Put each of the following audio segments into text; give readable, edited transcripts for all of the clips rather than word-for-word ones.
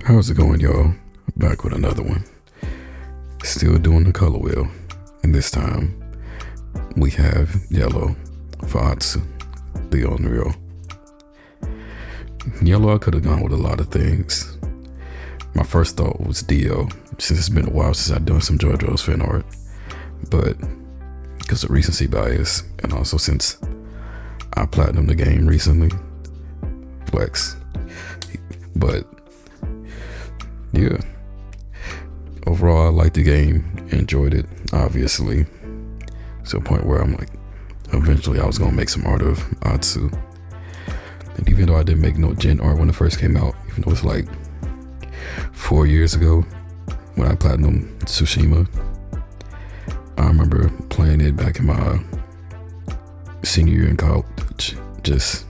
How's it going, y'all? Back with another one. Still doing the color wheel, and this time we have yellow for Atsu, the Onryo. Yellow, I could have gone with a lot of things. My first thought was Dio, since it's been a while since I've done some JoJo's fan art, but because of recency bias, and also since I platinumed the game recently, flex. But yeah, overall I liked the game, enjoyed it, obviously, to a point where I'm like, eventually I was gonna make some art of Atsu. And even though I didn't make no gen art when it first came out, even though it was like 4 years ago when I platinumed Tsushima, I remember playing it back in my senior year in college, just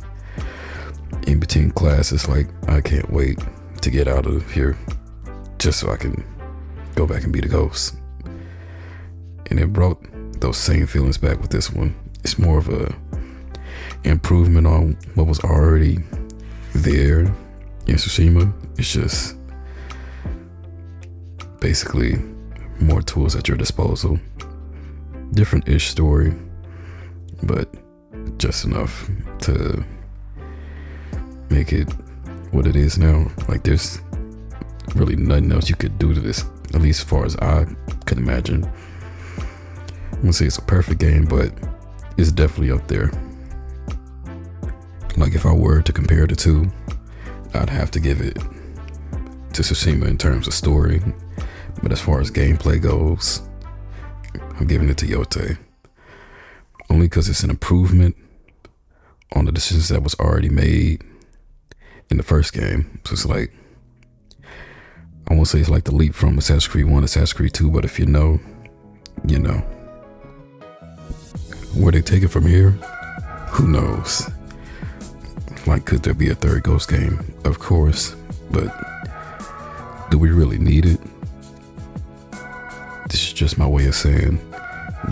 in between classes, like, I can't wait to get out of here just so I can go back and be the ghost. And it brought those same feelings back with this one. It's more of a improvement on what was already there in Tsushima. It's just basically more tools at your disposal. Different-ish story, but just enough to make it what it is now. Like, there's really nothing else you could do to this, at least as far as I could imagine. I'm gonna say it's a perfect game, but it's definitely up there. Like, if I were to compare the two, I'd have to give it to Tsushima in terms of story, but as far as gameplay goes, I'm giving it to Yote, only because it's an improvement on the decisions that was already made in the first game. So it's like, I won't say it's like the leap from Assassin's Creed 1 to Assassin's Creed 2, but if you know, you know. Where they take it from here, who knows? Like, could there be a third Ghost game? Of course, but do we really need it? This is just my way of saying,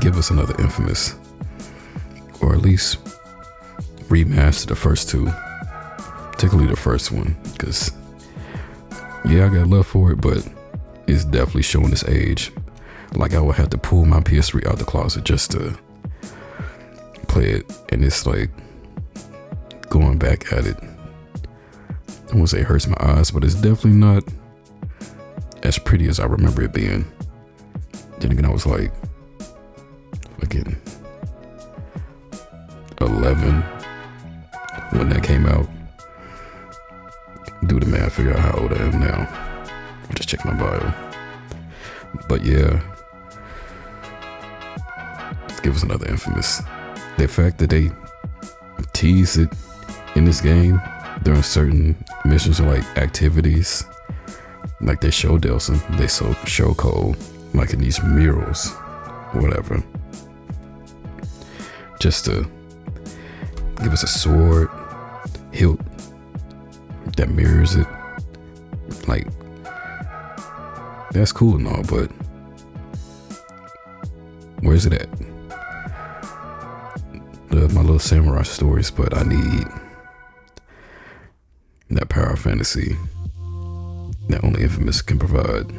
give us another Infamous, or at least remaster the first two, particularly the first one, because yeah, I got love for it, but it's definitely showing its age. Like, I would have to pull my PS3 out the closet just to play it, and it's like going back at it, I won't say it hurts my eyes, but it's definitely not as pretty as I remember it being. Then again, I was like fucking 11 when that came out. Do the math, figure out how old I am now. I'll just check my bio. But yeah, let's give us another Infamous. The fact that they tease it in this game during certain missions or like activities, like they show Delson, they show Cole, like in these murals, whatever, just to give us a sword hilt that mirrors it. Like, that's cool and all, but where's it at? My little samurai stories, but I need that power of fantasy that only Infamous can provide.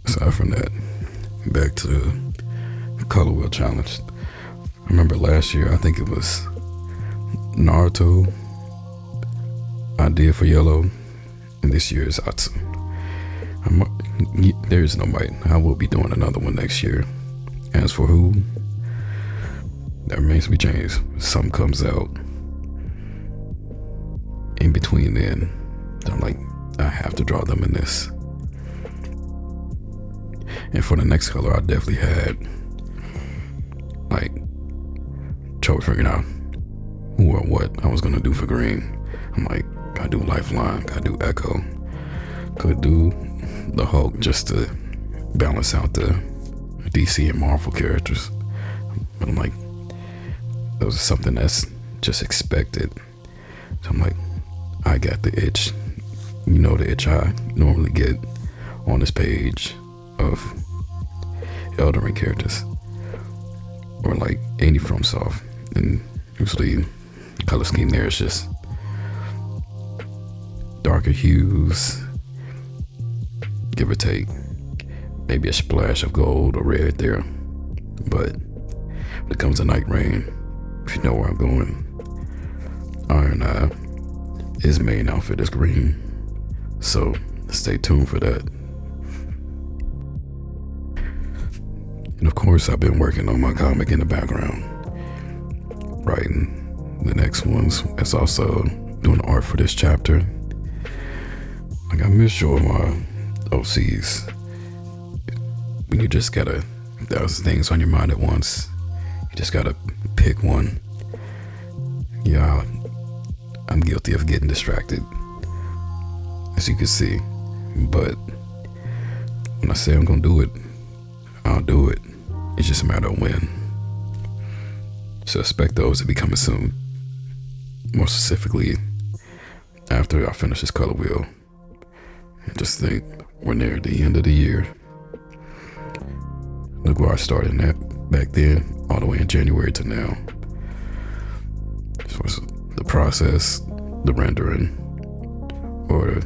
Aside from that, back to the color wheel challenge. I remember last year, I think it was Naruto I did for yellow, and this year is Atsu. There is no might. I will be doing another one next year. As for who, that remains to be changed. Some comes out in between then. I'm like, I have to draw them in this. And for the next color, I definitely had like trouble figuring out who or what I was gonna do for green. I'm like, gotta do Lifeline, gotta do Echo, could do the Hulk just to balance out the DC and Marvel characters. But I'm like, that was something that's just expected. So I'm like, I got the itch. You know, the itch I normally get on this page of Elden Ring characters, or like any FromSoft, and usually color scheme there is just darker hues, give or take, maybe a splash of gold or red there. But when it comes to Night Rain, if you know where I'm going, Iron Eye, his main outfit is green, so stay tuned for that. And of course, I've been working on my comic in the background, writing the next ones. It's also doing art for this chapter. Like, I miss showing my OCs. When you just gotta, there's things on your mind at once. You just gotta pick one. Yeah, I'm guilty of getting distracted, as you can see. But when I say I'm gonna do it, I'll do it. It's just a matter of when. So expect those to be coming soon. More specifically, after I finish this color wheel. And just think, we're near the end of the year. Look where I started at back then, all the way in January to now. So it's the process, the rendering, or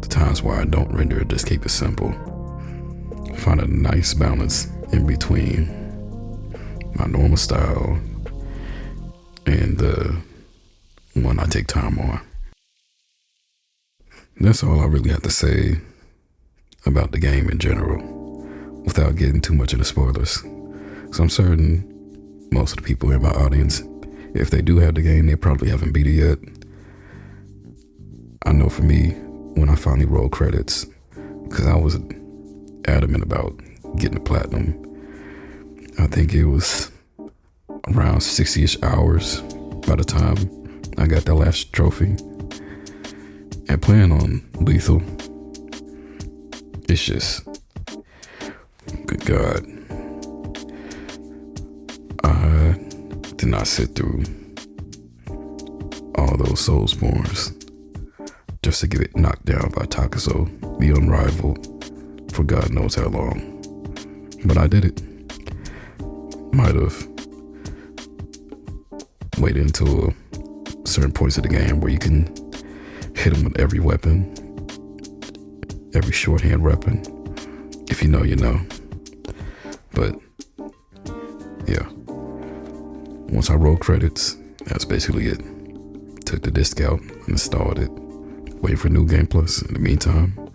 the times where I don't render, just keep it simple. Find a nice balance in between my normal style and the one I take time on. That's all I really have to say about the game in general, without getting too much into spoilers. So I'm certain most of the people in my audience, if they do have the game, they probably haven't beat it yet. I know for me, when I finally rolled credits, because I was adamant about getting the platinum, I think it was around 60-ish hours by the time I got that last trophy. And playing on Lethal, it's just, good God, I did not sit through all those Soulsborns just to get it knocked down by Takaso, the Unrivaled, for God knows how long. But I did it. Might have waited until certain points of the game where you can hit them with every weapon, every shorthand weapon. If you know, you know. But yeah, once I rolled credits, that's basically it. Took the disc out, installed it, waiting for New Game Plus. In the meantime,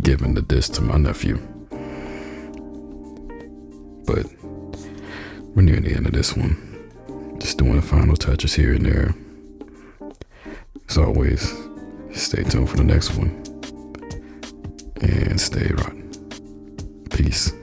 giving the disc to my nephew. But we're near the end of this one. Just doing the final touches here and there. As always, stay tuned for the next one. And stay rotten. Peace.